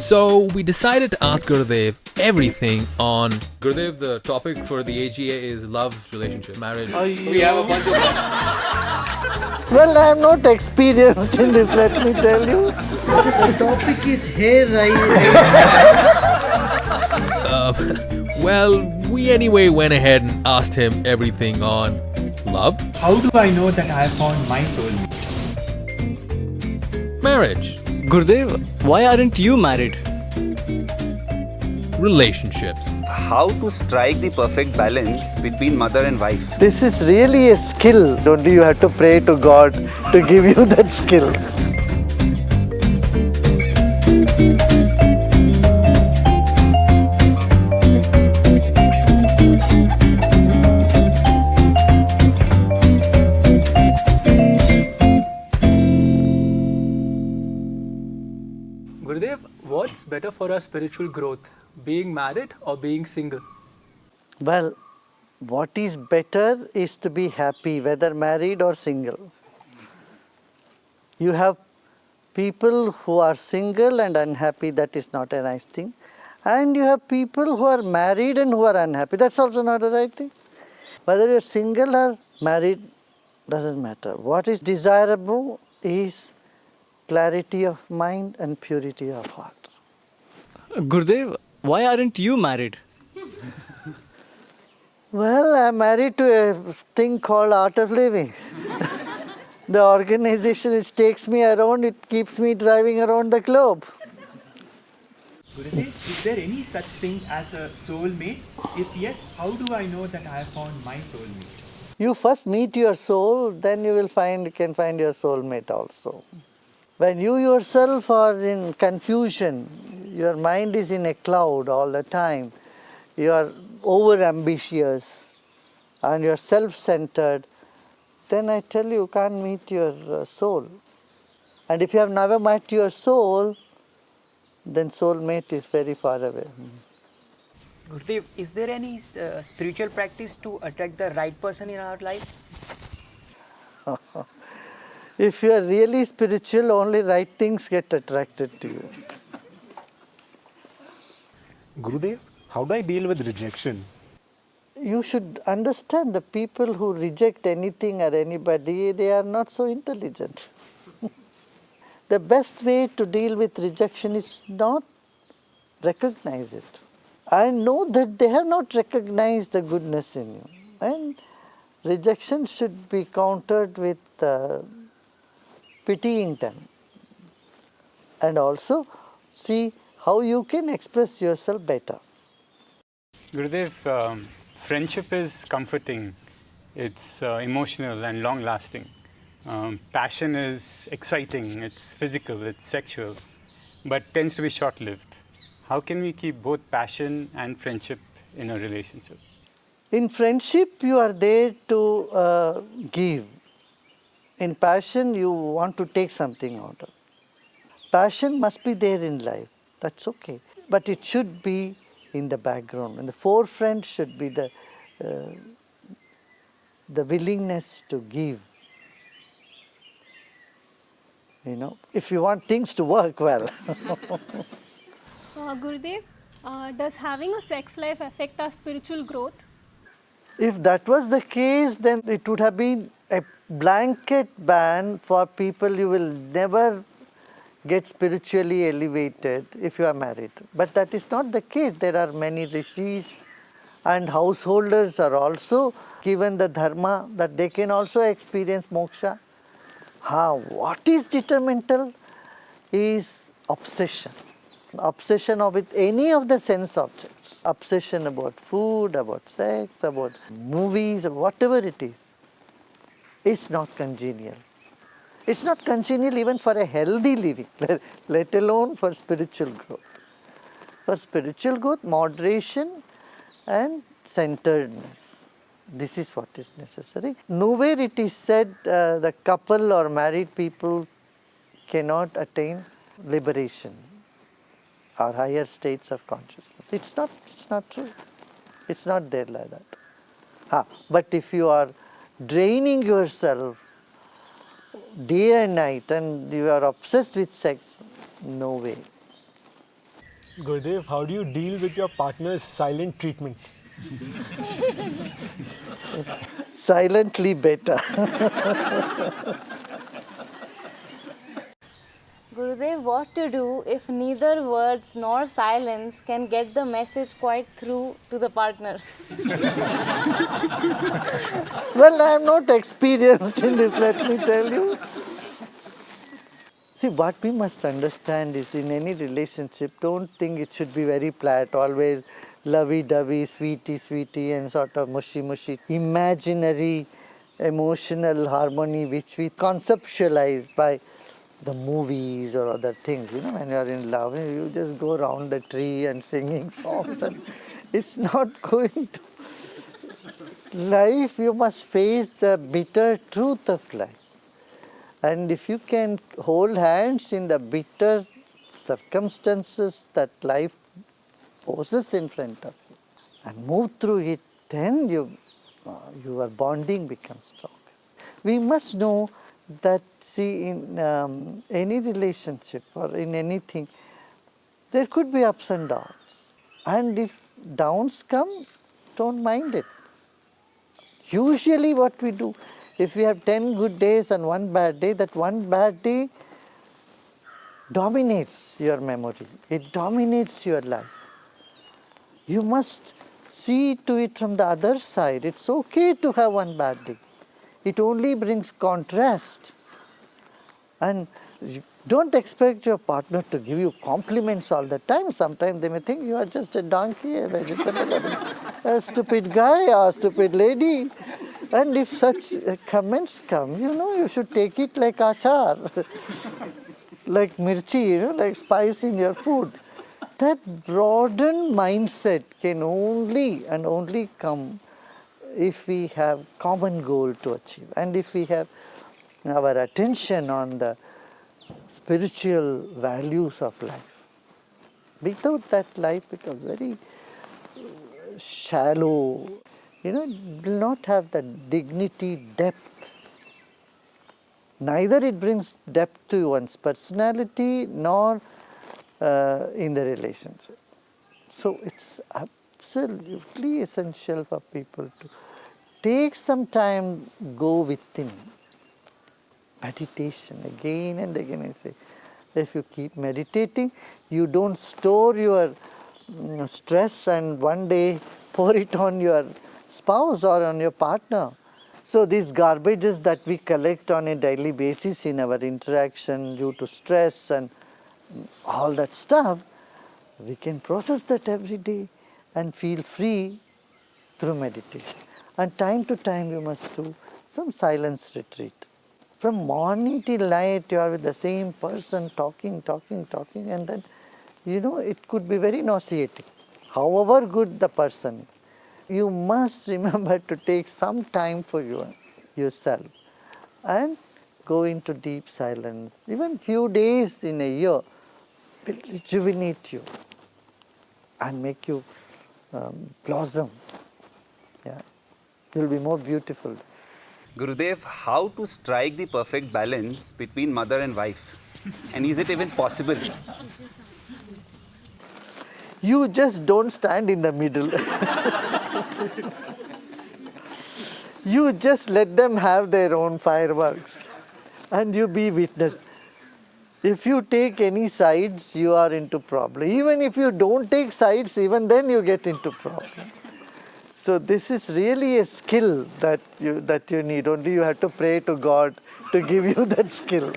So we decided to ask Gurudev everything on Gurudev. The topic for the AGA is love, relationship, marriage. We have a bunch of Well, I am not experienced in this, let me tell you. The topic is hair, Well, we anyway went ahead and asked him everything on love, How do I know that I have found my soulmate? marriage, Gurudev, why aren't you married? relationships, how to strike the perfect balance between mother and wife. This is really a skill. Only you have to pray to God to give you that skill. Gurudev, what's better for our spiritual growth? Being married or being single? Well, what is better is to be happy, whether married or single. You have people who are single and unhappy, that is not a nice thing. And you have people who are married and who are unhappy, that's also not a right thing. Whether you're single or married, doesn't matter. What is desirable is clarity of mind and purity of heart. Gurudev, why aren't you married? Well, I'm married to a thing called art of living. The organization which takes me around, it keeps me driving around the globe. Gurudev, is there any such thing as a soulmate? If yes, how do I know that I have found my soulmate? You first meet your soul, then you can find your soulmate also. When you yourself are in confusion, your mind is in a cloud all the time, you are over ambitious and you are self-centered, then I tell you, you can't meet your soul. And if you have never met your soul, then soulmate is very far away. Gurudev, is there any spiritual practice to attract the right person in our life? If you are really spiritual, only right things get attracted to you. Gurudev, how do I deal with rejection? You should understand the people who reject anything or anybody, they are not so intelligent. The best way to deal with rejection is not recognize it. I know that they have not recognized the goodness in you. And rejection should be countered with pitying them. And also see how you can express yourself better. Gurudev, friendship is comforting, it's emotional and long-lasting. Passion is exciting, it's physical, it's sexual, but tends to be short-lived. How can we keep both passion and friendship in a relationship? In friendship, you are there to give. In passion, you want to take something out of it. Passion must be there in life, that's okay. But it should be in the background. In the forefront should be the willingness to give. You know, if you want things to work well. Gurudev, does having a sex life affect our spiritual growth? If that was the case, then it would have been a blanket ban for people. You will never get spiritually elevated if you are married. But that is not the case. There are many rishis and householders are also given the dharma that they can also experience moksha. What is detrimental is obsession. Obsession with any of the sense objects. Obsession about food, about sex, about movies, or whatever it is. It's not congenial. It's not congenial even for a healthy living, let alone for spiritual growth. For spiritual growth, moderation and centeredness. This is what is necessary. Nowhere it is said the couple or married people cannot attain liberation or higher states of consciousness. It's not true. It's not there like that. But if you are draining yourself day and night and you are obsessed with sex, no way. Gurudev, how do you deal with your partner's silent treatment? Silently better. Gurudev, what to do if neither words nor silence can get the message quite through to the partner? Well, I am not experienced in this, let me tell you. See, what we must understand is in any relationship, don't think it should be very flat, always lovey-dovey, sweetie, and sort of mushy, imaginary emotional harmony which we conceptualize by the movies or other things. You know, when you are in love, you just go around the tree and singing songs, and it's not going to. Life, you must face the bitter truth of life. And if you can hold hands in the bitter circumstances that life poses in front of you and move through it, then your bonding becomes strong. We must know that, see, in any relationship or in anything, there could be ups and downs. And if downs come, don't mind it. Usually what we do, if we have 10 good days and one bad day, that one bad day dominates your memory. It dominates your life. You must see to it from the other side. It's okay to have one bad day. It only brings contrast. And don't expect your partner to give you compliments all the time. Sometimes they may think you are just a donkey, a vegetable, a stupid guy or a stupid lady. And if such comments come, you should take it like achar, like mirchi, like spice in your food. That broadened mindset can only come if we have common goal to achieve and if we have our attention on the spiritual values of life. Without that, life becomes very shallow. It will not have the dignity, depth. Neither it brings depth to one's personality nor in the relationship. So it's absolutely essential for people to take some time, go within. Meditation, again and again I say. If you keep meditating, you don't store your stress and one day pour it on your spouse or on your partner. So these garbages that we collect on a daily basis in our interaction due to stress and all that stuff, we can process that every day and feel free through meditation. And time to time you must do some silence retreat. From morning till night you are with the same person talking, and then, it could be very nauseating. However good the person is, you must remember to take some time for yourself and go into deep silence. Even few days in a year will rejuvenate you and make you blossom. Yeah, you will be more beautiful. Gurudev, how to strike the perfect balance between mother and wife? And is it even possible? You just don't stand in the middle. You just let them have their own fireworks and you be witness. If you take any sides, you are into problem. Even if you don't take sides, even then you get into problem. So this is really a skill that you need. Only you have to pray to God to give you that skill.